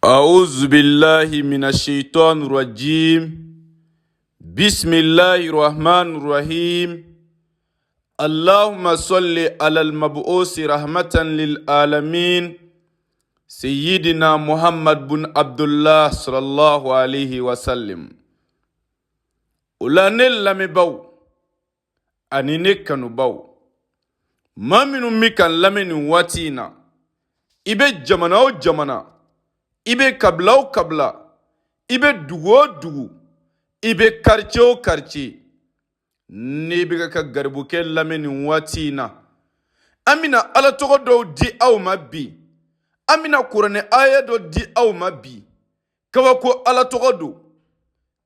أعوذ بالله من الشيطان الرجيم. بسم الله الرحمن الرحيم. اللهم صل على المبعوث رحمة للعالمين سيدنا محمد بن عبد الله صلى الله عليه وسلم. Ulane lame baw anine kanu baw ma minnu mi kan lame nin waati in na i bɛ jamana o jamana, i bɛ kabila o kabila, i bɛ dugu o dugu, i bɛ quartier o quartier, n'i bɛ ka garibukɛ lamɛn nin waati in na, an bɛna ala tɔgɔ dɔw di aw ma bi, an bɛna kuranɛ aya dɔ di aw ma bi. Kabako ala tɔgɔ don,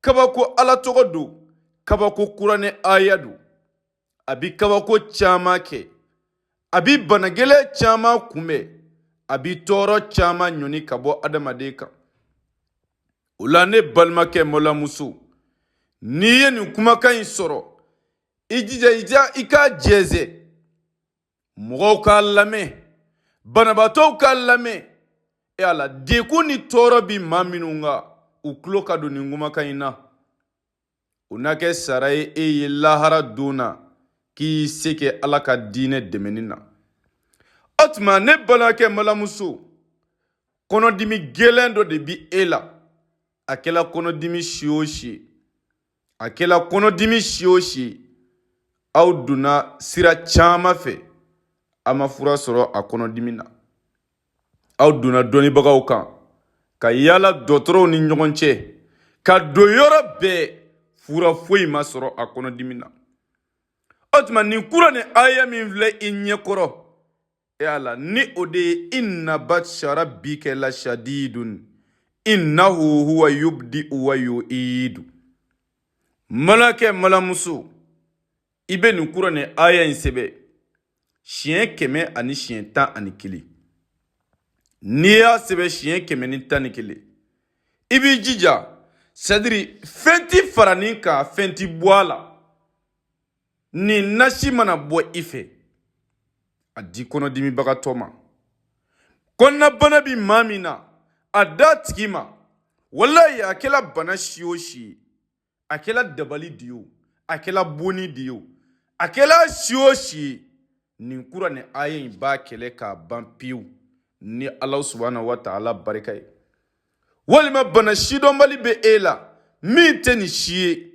kabako ala tɔgɔ don, kabako kuranɛ aya don. A bi kabako caman kɛ, a bi banagɛlɛ caman kunbɛn, a bi tɔɔrɔ caman ɲɔni ka bɔ adamaden kan. O la ne balimakɛ mɔlamuso, n'i ye nin kumakan in sɔrɔ, i jija i k'a jɛsɛ, mɔgɔw k'a lamɛn, banabaatɔw k'a lamɛn. E ala dekun ni tɔɔrɔ bi maa minnu kan, u tulo ka don nin kumakan in na. O na kɛ sara ye e ye lahara don na k'i se kɛ ala ka diinɛ dɛmɛni na. O tuma ne balimakɛ mɔlamuso, kɔnɔdimi gɛlɛn dɔ de bi e la. A kɛla kɔnɔdimi si o si, a kɛla kɔnɔdimi si o si, aw donna sira caman fɛ, a ma fura sɔrɔ a kɔnɔdimi na. Aw donna dɔnnibagaw kan, ka yala dɔgɔtɔrɔw ni ɲɔgɔn cɛ, ka don yɔrɔ bɛɛ, fura foyi ma sɔrɔ a kɔnɔdimi na. O tuma nin kuranɛ aya min filɛ i ɲɛkɔrɔ, e ala ni o de ye inna batsha rabbika la shadidun innahu huwa yubdi wa yu'idu. Malakɛ malamuso, i bɛ nin kuranɛ aya in sɛbɛn siɲɛ 111. N'i y'a sɛbɛn siɲɛ 111, i b'i jija, c'est-à-dire fɛn ti fara nin kan, fɛn ti bɔ a la. Nin nasi mana bɔ i fɛ, a di kɔnɔdimibagatɔ ma. Kɔnɔnabana bi maa min na, a da tigi ma, walayi a kɛla bana si o si ye, a kɛla dabali di o, a kɛla bonni di o, a kɛla si o si ye, nin kuranɛ aya in b'a kɛlɛ k'a ban pewu ni ala subhanahu wa ta'ala barika ye. Walima bana sidɔnbali bɛ e la min tɛ nin si ye,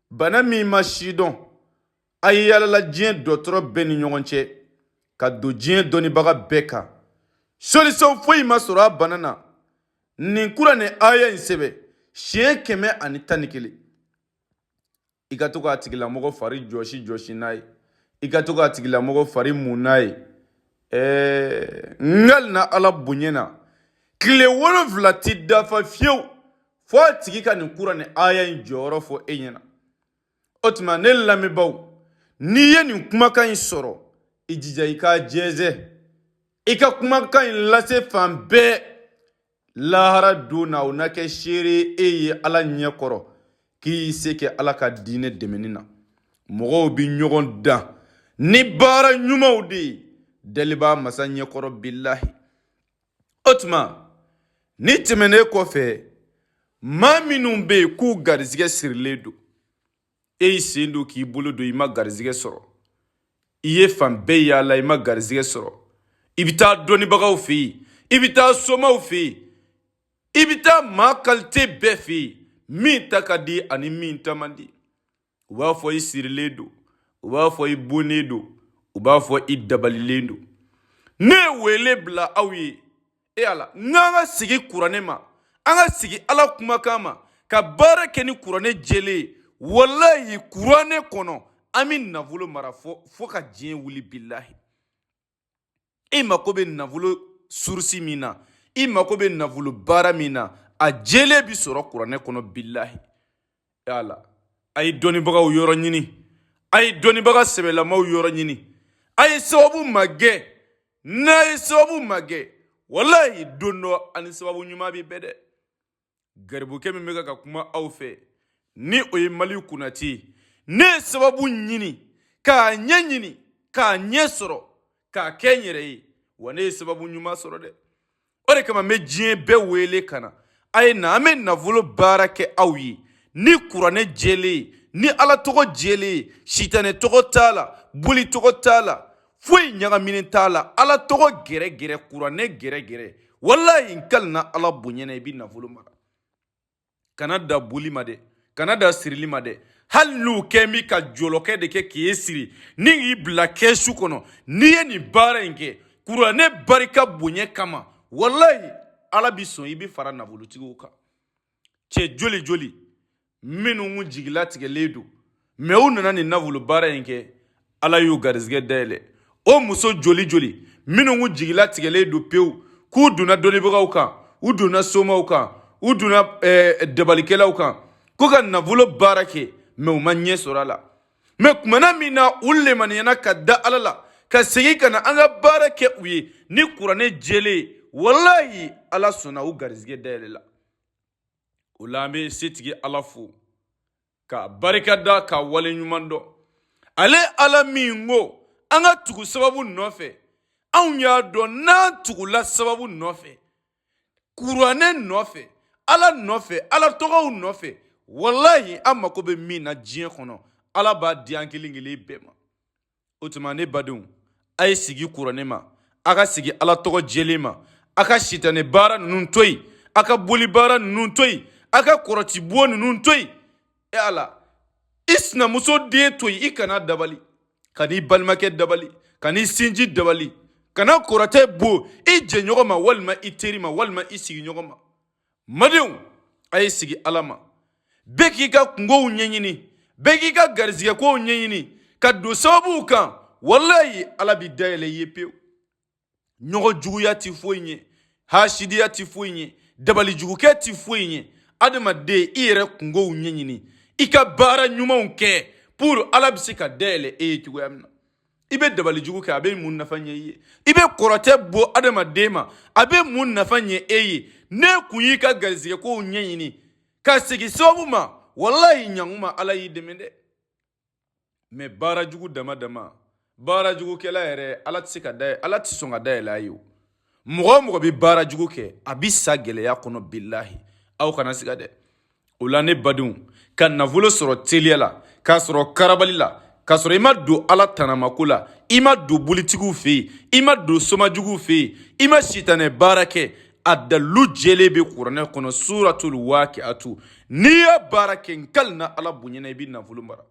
bana min ma sidɔn, a ye yalala diɲɛ dɔgɔtɔrɔ bɛɛ ni ɲɔgɔn cɛ, ka don diɲɛ dɔnnibaga bɛɛ kan. Solution foyi ma sɔrɔ a bana na. Nin kuranɛ aya in sɛbɛn siɲɛ 111. I ka to k'a tigilamɔgɔ fari jɔsi n'a ye, i ka to k'a tigilamɔgɔ fari mun n'a ye. Ngali na ala bonya na, tile 7 ti dafa fiyewu fo a tigi ka nin kuranɛ aya in jɔyɔrɔ fɔ e ɲɛna. O tuma ne lamɛnbaw, n'i ye nin kumakan in sɔrɔ, i jija i k'a jɛsɛ, i ka kumakan in lase fan bɛɛ. Lahara don na o na kɛ seere e ye ala ɲɛkɔrɔ, k'i se kɛ ala ka diinɛ dɛmɛni na. Mɔgɔw bi ɲɔgɔn dan ni baara ɲumanw de ye, daliba masa ɲɛkɔrɔ bilahi. O tuma ni tɛmɛnen kɔfɛ, maa minnu bɛ yen k'u garizigɛ sirilen don, e y'i sen don k'i bolo don, i ma garizigɛ sɔrɔ, i ye fan bɛɛ yaala, i ma garizigɛ sɔrɔ, i bɛ taa dɔnnibagaw fɛ yen, i bɛ taa somaw fɛ yen, i bɛ taa maa kalite bɛɛ fɛ yen, min ta ka di ani min ta man di. U b'a fɔ i sirilen don, u b'a fɔ i bonnen don, u b'a fɔ i dabalilen don. Ne ye wele bila aw ye, e ala, n'an ka sigi kuranɛ ma, an ka sigi ala kumakan ma, ka baara kɛ ni kuranɛ jɛlen ye. Wallahi kuranɛ kɔnɔ an bɛ nafolo mara fo ka diɲɛ wuli bilahi. I mako bɛ nafolo surusi min na, i mako bɛ nafolo baara min na, a jɛlen bi sɔrɔ kuranɛ kɔnɔ bilahi. E ala, a ye dɔnnibagaw yɔrɔ ɲini, a ye dɔnnibaga sɛbɛlamaw yɔrɔ ɲini, a ye sababu magɛ. N'a ye sababu magɛ, wallahi don dɔ ani sababu ɲuman bi bɛɛ dɛ. Garibukɛ min bɛ ka kuma aw fɛ, ni o ye Maliyu Konate ye, ne ye sababu ɲini, k'a ɲɛ ɲini, k'a ɲɛ sɔrɔ, k'a kɛ n yɛrɛ ye, wa ne ye sababu ɲuman sɔrɔ dɛ. O de kama n bɛ diɲɛ bɛɛ wele ka na a ye na an bɛ nafolo baara kɛ aw ye ni kuranɛ jɛlen ye ni ala tɔgɔ jɛlen ye sitanɛ tɔgɔ t'a la boli tɔgɔ t'a la foyi ɲagaminen t'a la ala tɔgɔ gɛrɛgɛrɛ kuranɛ gɛrɛgɛrɛ walahi n kalina ala bonyana i bɛ nafolo mara kana da boli ma dɛ kana da sirili ma dɛ hali n'u kɛ min ka jɔlɔkɛ de kɛ k'e siri ni k'i bila kɛsu kɔnɔ n'i ye nin baara in kɛ kuranɛ barika bonya kama walahi ala bi sɔn i bi fara nafolotigiw kan cɛ joli joli minnu jigilatigɛlen don mɛ u nana nin nafolo baara in kɛ ala y'u garizigɛ dayɛlɛ o muso joli joli minnu jigilatigɛlen don pewu k'u donna dɔnnibagaw kan u donna somaw kan u donna dabalikɛlaw kan ko ka nafolo baara kɛ mɛ u ma ɲɛ sɔrɔ a la mɛ kumana min na u lemaniyana ka da ala la ka segin ka na an ka baara kɛ u ye ni kuranɛ jɛlen walahi ala sɔnna u garizigɛ dayɛlɛ la o la an bɛ setigi ala fo ka barika da ka wale ɲuman dɔn ale ala min ko an ka tugu sababu nɔfɛ anw y'a dɔn n'an tugula sababu nɔfɛ kuranɛ nɔfɛ ala tɔgɔw nɔfɛ walahi an mako bɛ min na diɲɛ kɔnɔ ala b'a di an kelen kelen bɛɛ ma o tuma ne badenw a ye sigi kuranɛ ma a ka sigi ala tɔgɔ jɛlen ma a ka sitanɛ baara ninnu to yen a ka boli baara ninnu to yen a ka kɔrɔtibuɔ ninnu to yen e ala i sinamuso den to yen i kana dabali ka n'i balimakɛ dabali ka n'i sinji dabali kana kɔrɔtɛ bo i jɛɲɔgɔn ma walima i teri ma walima i sigiɲɔgɔn ma madenw a ye sigi ala ma bɛɛ k'i ka kungow ɲɛɲini bɛɛ k'i ka garizigɛkow ɲɛɲini ka don sababuw kan walahi ala bi dayɛlɛ i ye pewu ɲɔgɔn juguya ti foyi ɲɛ hasidiya ti foyi ɲɛ dabalijugukɛ ti foyi ɲɛ adamaden i yɛrɛ kungow ɲɛɲini i ka baara ɲumanw kɛ pour ala bɛ se ka dayɛlɛ e ye cogoya min na i bɛ dabalijugu kɛ a bɛ mun nafa ɲɛ i ye i bɛ kɔrɔtɛ bɔ adamaden ma a bɛ mun nafa ɲɛ e ye ne kun y'i ka garizigɛkow ɲɛɲini ka segin sababu ma walahi ɲankuma ala y'i dɛmɛ dɛ mɛ baarajugu dama dama baarajugukɛla yɛrɛ ala tɛ se ka dayɛlɛ ala tɛ sɔn ka dayɛlɛ a ye o mɔgɔ o mɔgɔ bɛ baarajugu kɛ a bɛ sa gɛlɛya kɔnɔ bilahi aw kana siga dɛ o la ne badenw ka nafolo sɔrɔ teliya la k'a sɔrɔ karabali la k'a sɔrɔ i ma don ala tanamako la i ma don bolitigiw fɛ yen i ma don somajuguw fɛ yen i ma sitanɛ baara kɛ a dalilu jɛlen bɛ kuranɛ kɔnɔ suratul waqiatu n'i y'a baara kɛ n kalina ala bonyana i bɛ nafolo mara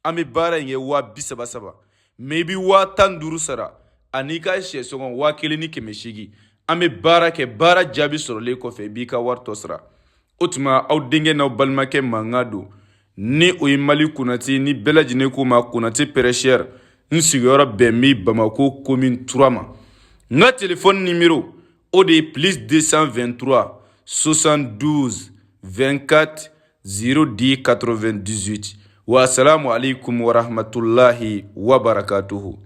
an bɛ baara in kɛ 37,000 mɛ i bɛ 15,000 sara ani ka sɛsɔngɔ 1,800 an bɛ baara kɛ baara jaabi sɔrɔlen kɔfɛ i b'i ka wari tɔ sara o tuma aw denkɛ n'aw balimakɛ mankan don ni o ye mali konate ni bɛɛ lajɛlen ko ma konate pɛrɛsiyɛri n sigiyɔrɔ bɛn bɛ bamako commune 3 ma n ka telefɔni nimero o de ye +223 72 24 010 98 wa assalamu alaikum wa rahmatulahi wa barakatuhu